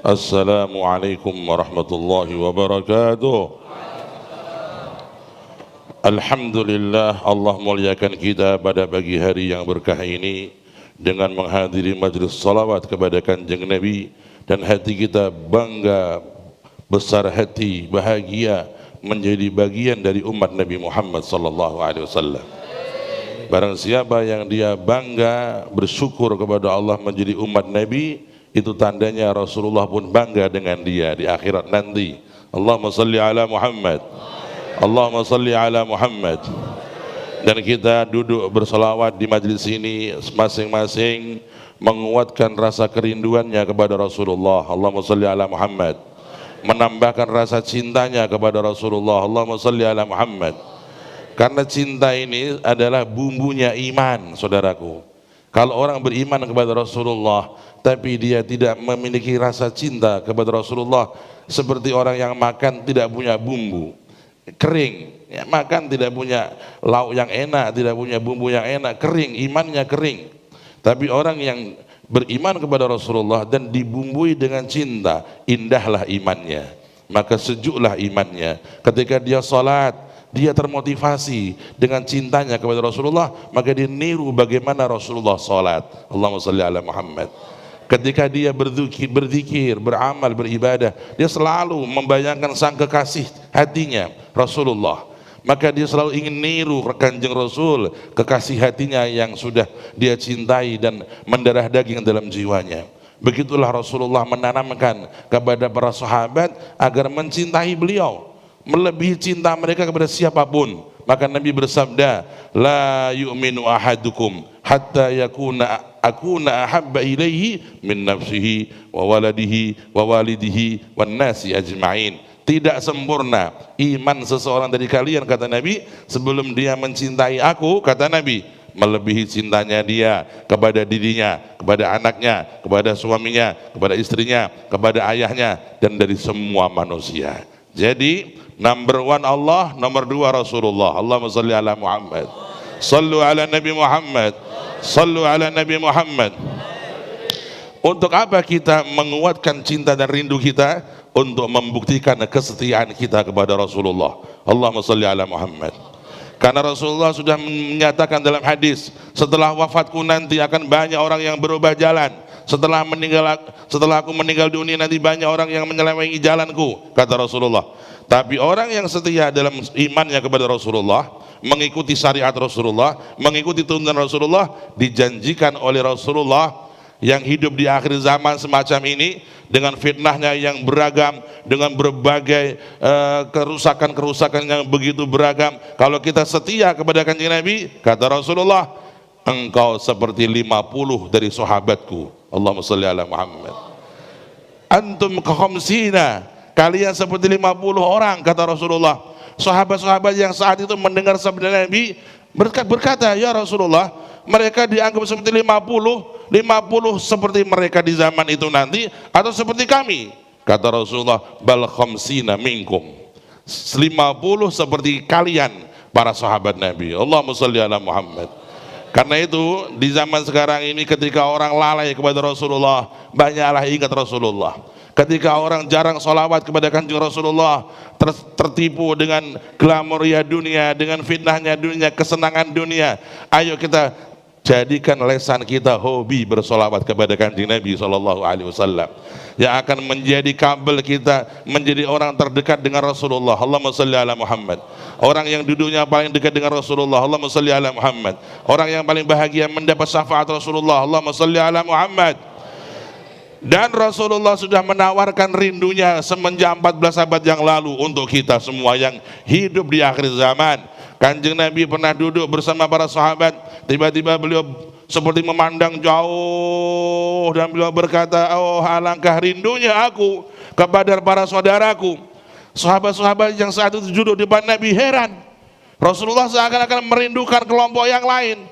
Assalamualaikum warahmatullahi wabarakatuh. Alhamdulillah, Allah muliakan kita pada pagi hari yang berkah ini dengan menghadiri majlis salawat kepada Kanjeng Nabi, dan hati kita bangga, besar hati, bahagia menjadi bagian dari umat Nabi Muhammad sallallahu alaihi wasallam. Barang siapa yang dia bangga, bersyukur kepada Allah menjadi umat Nabi, itu tandanya Rasulullah pun bangga dengan dia di akhirat nanti. Allahumma salli ala Muhammad, Allahumma salli ala Muhammad. Dan kita duduk berselawat di majlis ini masing-masing menguatkan rasa kerinduannya kepada Rasulullah, Allahumma salli ala Muhammad, menambahkan rasa cintanya kepada Rasulullah, Allahumma salli ala Muhammad. Karena cinta ini adalah bumbunya iman, saudaraku. Kalau orang beriman kepada Rasulullah tapi dia tidak memiliki rasa cinta kepada Rasulullah, seperti orang yang makan tidak punya bumbu, kering ya, makan tidak punya lauk yang enak, tidak punya bumbu yang enak, kering, imannya kering. Tapi orang yang beriman kepada Rasulullah dan dibumbui dengan cinta, indahlah imannya, maka sejuklah imannya. Ketika dia salat, dia termotivasi dengan cintanya kepada Rasulullah, maka dia niru bagaimana Rasulullah salat, Allahumma salli ala Muhammad. Ketika dia berzikir, beramal, beribadah, dia selalu membayangkan sang kekasih hatinya Rasulullah, maka dia selalu ingin niru Kanjeng Rasul, kekasih hatinya yang sudah dia cintai dan mendarah daging dalam jiwanya. Begitulah Rasulullah menanamkan kepada para sahabat agar mencintai beliau, melebihi cinta mereka kepada siapapun. Maka Nabi bersabda, la yu'minu ahadukum hatta yakuna ahabba ilaihi min nafsihi wa waladihi wa walidihi wan nasi ajma'in. Tidak sempurna iman seseorang dari kalian, kata Nabi, sebelum dia mencintai aku, kata Nabi, melebihi cintanya dia kepada dirinya, kepada anaknya, kepada suaminya, kepada istrinya, kepada ayahnya, dan dari semua manusia. Jadi number one Allah, nomor dua Rasulullah. Allahumma salli ala Muhammad, sallu ala Nabi Muhammad, sallu ala Nabi Muhammad. Untuk apa kita menguatkan cinta dan rindu kita? Untuk membuktikan kesetiaan kita kepada Rasulullah. Allahumma salli ala Muhammad. Karena Rasulullah sudah menyatakan dalam hadis, setelah wafatku nanti akan banyak orang yang berubah jalan. Setelah aku meninggal dunia nanti banyak orang yang menyelewenghi jalanku, kata Rasulullah. Tapi orang yang setia dalam imannya kepada Rasulullah, mengikuti syariat Rasulullah, mengikuti tuntunan Rasulullah, dijanjikan oleh Rasulullah yang hidup di akhir zaman semacam ini, dengan fitnahnya yang beragam, dengan berbagai kerusakan-kerusakan yang begitu beragam. Kalau kita setia kepada Kanjeng Nabi, kata Rasulullah, engkau seperti 50 dari sahabatku. Allahumma salli ala Muhammad. Antum khamsina, kalian seperti 50 orang, kata Rasulullah. Sahabat-sahabat yang saat itu mendengar sabda Nabi berkata, ya Rasulullah, mereka dianggap seperti 50 seperti mereka di zaman itu nanti, atau seperti kami? Kata Rasulullah, bal khamsina minkum, 50 seperti kalian para sahabat Nabi. Allahumma salli ala Muhammad. Karena itu di zaman sekarang ini ketika orang lalai kepada Rasulullah, banyaklah ingat Rasulullah. Ketika orang jarang sholawat kepada Kanjeng Rasulullah, tertipu dengan glamoria dunia, dengan fitnahnya dunia, kesenangan dunia, ayo kita jadikan lesan kita hobi bersolawat kepada Kanjeng Nabi SAW, yang akan menjadi kabel kita menjadi orang terdekat dengan Rasulullah. Allahumma salli ala Muhammad. Orang yang duduknya paling dekat dengan Rasulullah, Allahumma salli ala Muhammad. Orang yang paling bahagia mendapat syafaat Rasulullah, Allahumma salli ala Muhammad. Dan Rasulullah sudah menawarkan rindunya semenjak 14 abad yang lalu untuk kita semua yang hidup di akhir zaman. Kanjeng Nabi pernah duduk bersama para sahabat, tiba-tiba beliau seperti memandang jauh dan beliau berkata, oh alangkah rindunya aku kepada para saudaraku. Sahabat-sahabat yang saat itu duduk di depan Nabi heran, Rasulullah seakan-akan merindukan kelompok yang lain,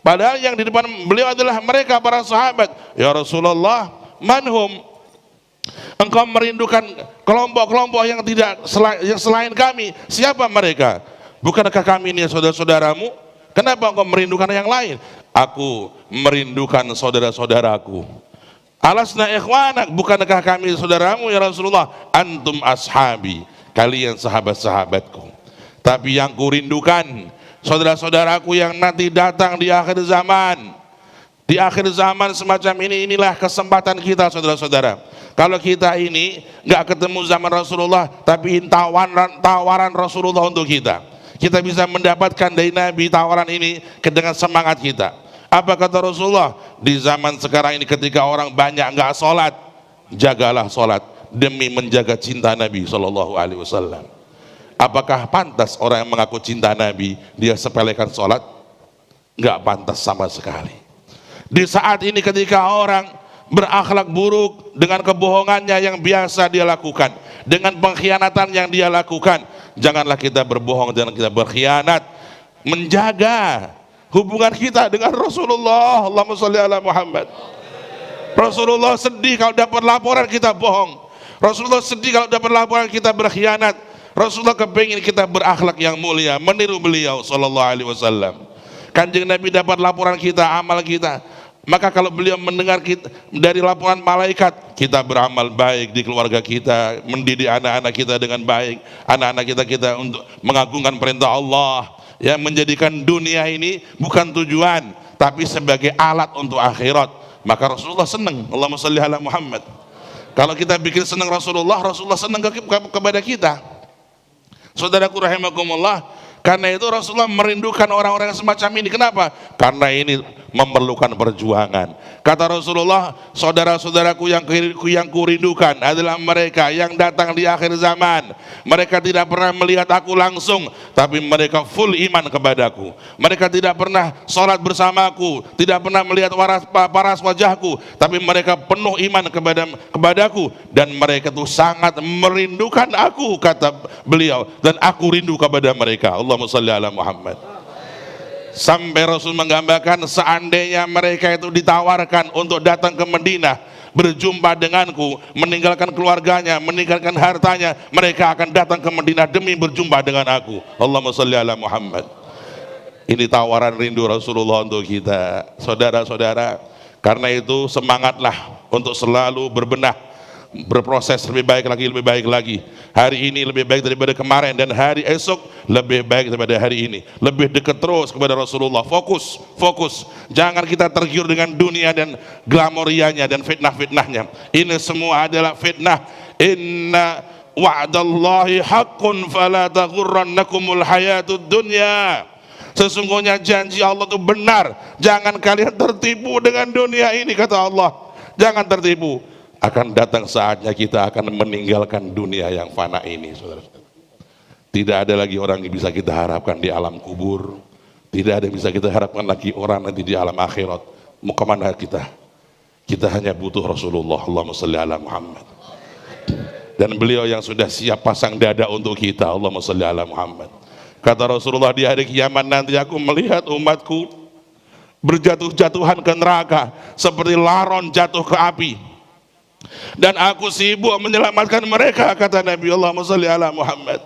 padahal yang di depan beliau adalah mereka para sahabat. Ya Rasulullah, manhum, engkau merindukan kelompok-kelompok yang selain kami, siapa mereka? Bukankah kami ini saudara-saudaramu? Kenapa engkau merindukan yang lain? Aku merindukan saudara-saudaraku. Alasna ikhwanak, bukankah kami saudaramu ya Rasulullah? Antum ashabi, kalian sahabat-sahabatku. Tapi yang kurindukan saudara-saudaraku yang nanti datang di akhir zaman. Di akhir zaman semacam ini, inilah kesempatan kita saudara-saudara. Kalau kita ini nggak ketemu zaman Rasulullah, tapi tawaran Rasulullah untuk kita, kita bisa mendapatkan dari Nabi tawaran ini dengan semangat kita. Apa kata Rasulullah? Di zaman sekarang ini ketika orang banyak nggak sholat, jagalah sholat demi menjaga cinta Nabi SAW. Apakah pantas orang yang mengaku cinta Nabi dia sepelekan sholat? Nggak pantas sama sekali. Di saat ini ketika orang berakhlak buruk dengan kebohongannya yang biasa dia lakukan, dengan pengkhianatan yang dia lakukan, janganlah kita berbohong, jangan kita berkhianat. Menjaga hubungan kita dengan Rasulullah. Allahumma sholli ala Muhammad. Rasulullah sedih kalau dapat laporan kita bohong. Rasulullah sedih kalau dapat laporan kita berkhianat. Rasulullah kepingin kita berakhlak yang mulia, meniru beliau sallallahu alaihi wasallam. Kanjeng Nabi dapat laporan kita, amal kita, maka kalau beliau mendengar kita, dari laporan malaikat, kita beramal baik di keluarga kita, mendidik anak-anak kita dengan baik, anak-anak kita untuk mengagungkan perintah Allah, ya, menjadikan dunia ini bukan tujuan tapi sebagai alat untuk akhirat, maka Rasulullah senang. Allahumma sholli ala Muhammad. Kalau kita bikin senang Rasulullah, Rasulullah senang kepada kita. Saudaraku rahimakumullah, karena itu Rasulullah merindukan orang-orang yang semacam ini. Kenapa? Karena ini memerlukan perjuangan. Kata Rasulullah, saudara-saudaraku yang kurindukan adalah mereka yang datang di akhir zaman. Mereka tidak pernah melihat aku langsung, tapi mereka full iman kepadaku. Mereka tidak pernah sholat bersamaku, tidak pernah melihat paras wajahku, tapi mereka penuh iman kepadaku, dan mereka itu sangat merindukan aku, kata beliau, dan aku rindu kepada mereka. Allahumma sholli ala Muhammad. Sampai Rasul menggambarkan seandainya mereka itu ditawarkan untuk datang ke Madinah, berjumpa denganku, meninggalkan keluarganya, meninggalkan hartanya, mereka akan datang ke Madinah demi berjumpa dengan aku. Allahumma sholli ala Muhammad. Ini tawaran rindu Rasulullah untuk kita, saudara-saudara. Karena itu semangatlah untuk selalu berbenah, berproses lebih baik lagi. Hari ini lebih baik daripada kemarin, dan hari esok lebih baik daripada hari ini. Lebih dekat terus kepada Rasulullah. Fokus. Jangan kita tergiur dengan dunia dan glamorianya dan fitnah-fitnahnya. Ini semua adalah fitnah. Inna wa'dallahi haqqun fala taghurrannakumul hayatud dunya. Sesungguhnya janji Allah itu benar. Jangan kalian tertipu dengan dunia ini, kata Allah. Jangan tertipu. Akan datang saatnya kita akan meninggalkan dunia yang fana ini, saudara-saudara. Tidak ada lagi orang yang bisa kita harapkan di alam kubur. Tidak ada yang bisa kita harapkan lagi orang nanti di alam akhirat. Mau kemana kita? Kita hanya butuh Rasulullah. Allahumma sholli ala Muhammad. Dan beliau yang sudah siap pasang dada untuk kita. Allahumma sholli ala Muhammad. Kata Rasulullah, di hari kiamat nanti aku melihat umatku berjatuh-jatuhan ke neraka seperti laron jatuh ke api, dan aku sibuk menyelamatkan mereka, kata Nabi. Allahumma sholli ala Muhammad.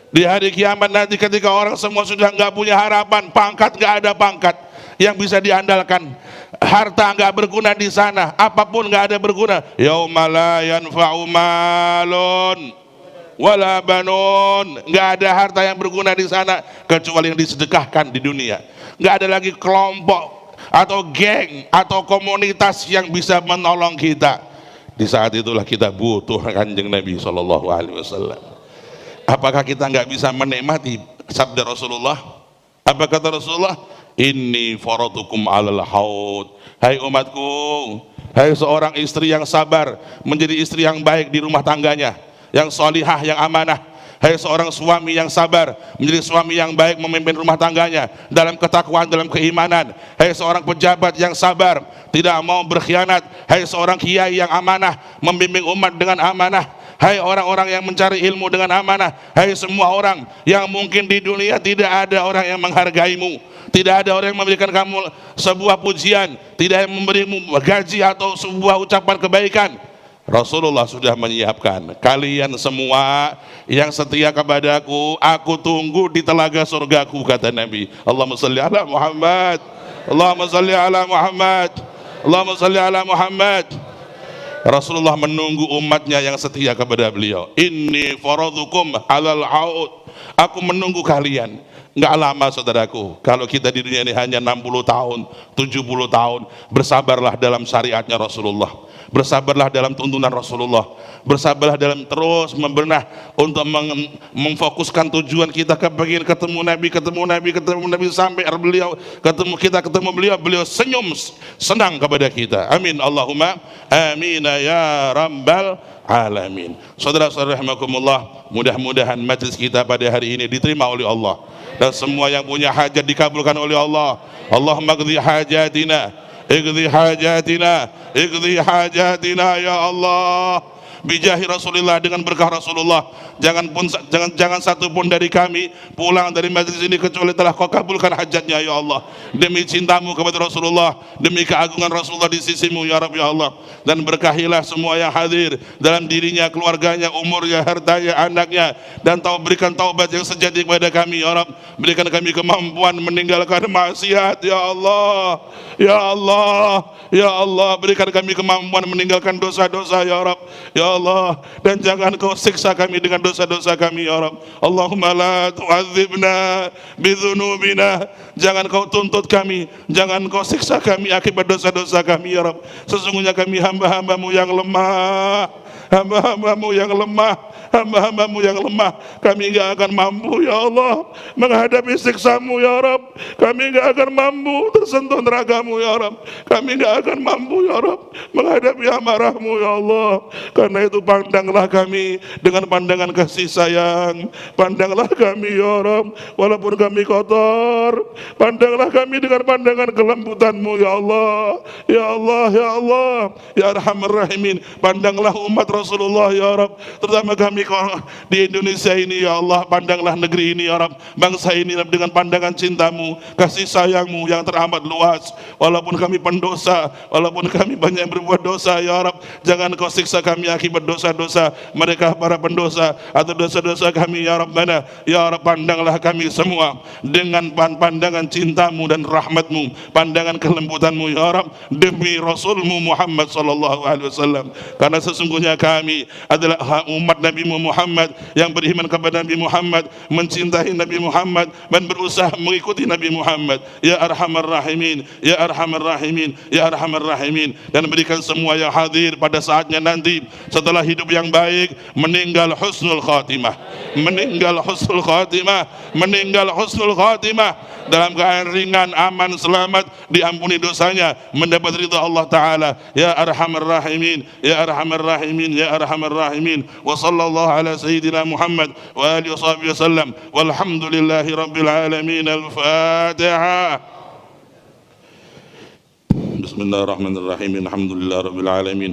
Di hari kiamat nanti ketika orang semua sudah nggak punya harapan, pangkat nggak ada pangkat yang bisa diandalkan, harta nggak berguna di sana, apapun nggak ada berguna. Yauma la yanfa'u malun wala banun, nggak ada harta yang berguna di sana kecuali yang disedekahkan di dunia. Nggak ada lagi kelompok atau geng atau komunitas yang bisa menolong kita. Di saat itulah kita butuh Kanjeng Nabi SAW. Apakah kita nggak bisa menikmati sabda Rasulullah? Apa kata Rasulullah? Inni faratukum alal haud. Hai umatku, hai seorang istri yang sabar menjadi istri yang baik di rumah tangganya, yang solihah, yang amanah. Hai seorang suami yang sabar menjadi suami yang baik memimpin rumah tangganya dalam ketakwaan, dalam keimanan. Hai seorang pejabat yang sabar tidak mau berkhianat. Hai seorang kiai yang amanah membimbing umat dengan amanah. Hai orang-orang yang mencari ilmu dengan amanah. Hai semua orang yang mungkin di dunia tidak ada orang yang menghargaimu, tidak ada orang yang memberikan kamu sebuah pujian, tidak yang memberimu gaji atau sebuah ucapan kebaikan. Rasulullah sudah menyiapkan. Kalian semua yang setia kepadaku, aku tunggu di telaga surgaku, kata Nabi. Allahumma sholli ala Muhammad. Allahumma sholli ala Muhammad. Allahumma salli ala Muhammad. Rasulullah menunggu umatnya yang setia kepada beliau. Inni faradukum alal haud. Aku menunggu kalian. Nggak lama saudaraku. Kalau kita di dunia ini hanya 60 tahun, 70 tahun, bersabarlah dalam syariatnya Rasulullah. Bersabarlah dalam tuntunan Rasulullah. Bersabarlah dalam terus membenah untuk memfokuskan tujuan kita kepengen ketemu Nabi sampai beliau ketemu beliau senyum senang kepada kita. Amin Allahumma amin ya rabbal alamin. Saudara-saudara rahimakumullah, mudah-mudahan majlis kita pada hari ini diterima oleh Allah dan semua yang punya hajat dikabulkan oleh Allah. Allahumma qdi hajatina, iqdi hajatina, iqdi hajatina ya Allah. Bijahi Rasulullah, dengan berkah Rasulullah, jangan satu pun dari kami pulang dari majlis ini kecuali telah kau kabulkan hajatnya ya Allah, demi cintamu kepada Rasulullah, demi keagungan Rasulullah di sisimu ya Rabb ya Allah. Dan berkahilah semua yang hadir dalam dirinya, keluarganya, umurnya, hartanya, anaknya, dan berikan taubat yang sejati kepada kami ya Rabb. Berikan kami kemampuan meninggalkan maksiat ya Allah, ya Allah, ya Allah. Berikan kami kemampuan meninggalkan dosa-dosa ya Rabb ya Allah, dan jangan kau siksa kami dengan dosa-dosa kami ya Rabb. Allahumma la tu'adzibna bidzunubina. Jangan kau tuntut kami, jangan kau siksa kami akibat dosa-dosa kami ya Rabb. Sesungguhnya kami hamba-hambamu yang lemah, hamba-hambamu yang lemah, hamba-hambamu yang lemah. Kami enggak akan mampu ya Allah menghadapi siksamu ya Rabb. Kami enggak akan mampu tersentuh nerakamu ya Rabb. Kami enggak akan mampu ya Rabb menghadapi amarahmu ya Allah. Karena itu pandanglah kami dengan pandangan kasih sayang. Pandanglah kami ya Rabb, walaupun kami kotor. Pandanglah kami dengan pandangan kelembutanmu ya Allah, ya Allah, ya Allah, ya Arhamar Rahimin. Pandanglah umat Rasulullah ya Rabb, terutama kami di Indonesia ini ya Allah. Pandanglah negeri ini ya Rabb, bangsa ini dengan pandangan cintamu, kasih sayangmu yang teramat luas. Walaupun kami pendosa, walaupun kami banyak yang berbuat dosa ya Rabb, jangan kau siksa kami akibat dosa-dosa mereka para pendosa atau dosa-dosa kami ya Rabbana ya Rabb. Pandanglah kami semua dengan pandangan cintamu dan rahmatmu, pandangan kelembutanmu ya Rabb, demi Rasulmu Muhammad sallallahu alaihi wasallam. Karena sesungguhnya kami adalah umat Nabi Muhammad yang beriman kepada Nabi Muhammad, mencintai Nabi Muhammad, dan berusaha mengikuti Nabi Muhammad. Ya Arhamar Rahimin, ya Arhamar Rahimin, ya Arhamar Rahimin. Dan berikan semua yang hadir pada saatnya nanti setelah hidup yang baik meninggal husnul khatimah, meninggal husnul khatimah, meninggal husnul khatimah dalam keadaan ringan, aman, selamat, diampuni dosanya, mendapat ridha Allah Ta'ala. Ya Arhamar Rahimin, ya Arhamar Rahimin, ya Arhamar Rahimin. Wa sallallahu ala Sayyidina Muhammad wa alihi wa sahbihi wasallam, walhamdulillahi rabbil alamin. Al-Fatiha. Bismillahirrahmanirrahim. Alhamdulillah rabbil alamin.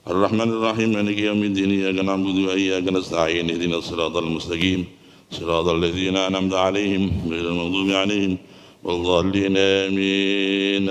Ar-Rahmanir-Rahim. Maliki yaumiddin. Iyyaka na'budu wa iyyaka nasta'in. Ihdinas siratal mustaqim. Siratal ladzina an'amta 'alaihim ghairil maghdubi 'alaihim wal dhalin. Amin.